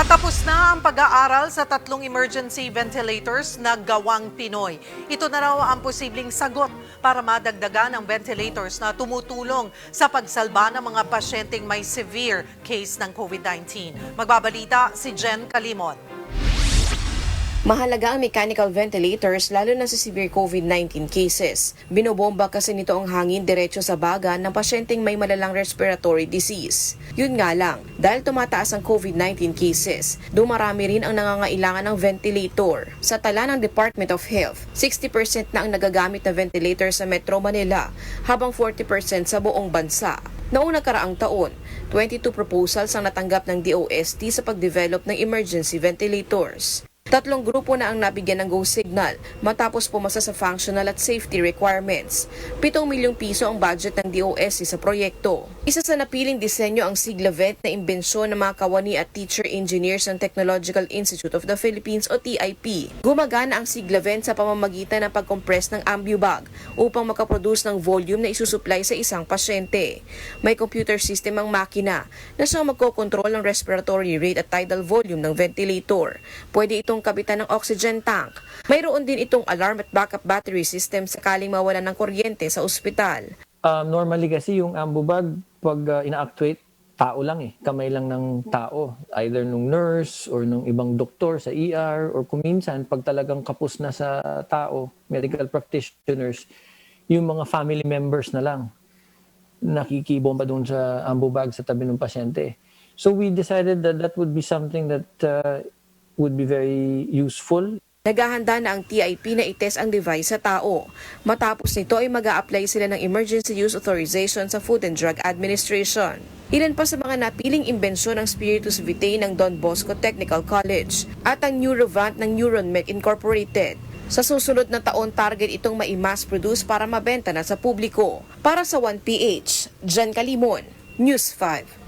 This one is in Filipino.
Patapos na ang pag-aaral sa 3 emergency ventilators na gawang Pinoy. Ito na raw ang posibleng sagot para madagdagan ang ventilators na tumutulong sa pagsalba ng mga pasyenteng may severe case ng COVID-19. Magbabalita si Jen Kalimon. Mahalaga ang mechanical ventilators lalo na sa severe COVID-19 cases. Binobomba kasi nito ang hangin diretso sa baga ng pasyenteng may malalang respiratory disease. Yun nga lang, dahil tumataas ang COVID-19 cases, dumarami rin ang nangangailangan ng ventilator. Sa tala ng Department of Health, 60% na ang nagagamit na ventilator sa Metro Manila, habang 40% sa buong bansa. Noong nakaraang taon, 22 proposals ang natanggap ng DOST sa pagdevelop ng emergency ventilators. 3 grupo na ang nabigyan ng go signal matapos pumasa sa functional at safety requirements. 7 milyong piso ang budget ng DOST sa proyekto. Isa sa napiling disenyo ang SIGLAVENT na imbensyon ng mga kawani at teacher engineers ng Technological Institute of the Philippines o TIP. Gumagana ang SIGLAVENT sa pamamagitan ng pag-compress ng ambubag upang makaproduce ng volume na isusupply sa isang pasyente. May computer system ang makina na siyang magkokontrol ng respiratory rate at tidal volume ng ventilator. Pwede itong kabitan ng oxygen tank. Mayroon din itong alarm at backup battery system sakaling mawalan ng kuryente sa ospital. Normally kasi yung ambubag, pag ina-actuate, tao lang kamay lang ng tao. Either nung nurse or nung ibang doktor sa ER or kung minsan, pag talagang kapos na sa tao, medical practitioners, yung mga family members na lang nakikibomba doon sa ambubag sa tabi ng pasyente. So we decided that that would be something that would be very useful. Naghahanda na ang TIP na itest ang device sa tao. Matapos nito ay mag-a-apply sila ng Emergency Use Authorization sa Food and Drug Administration. Ilan pa sa mga napiling imbensyon ng Spiritus Vitae ng Don Bosco Technical College at ang Neurovant ng NeuronMech Incorporated. Sa susunod na taon, target itong mai-mass produce para mabenta na sa publiko. Para sa 1PH, Jen Kalimon, News 5.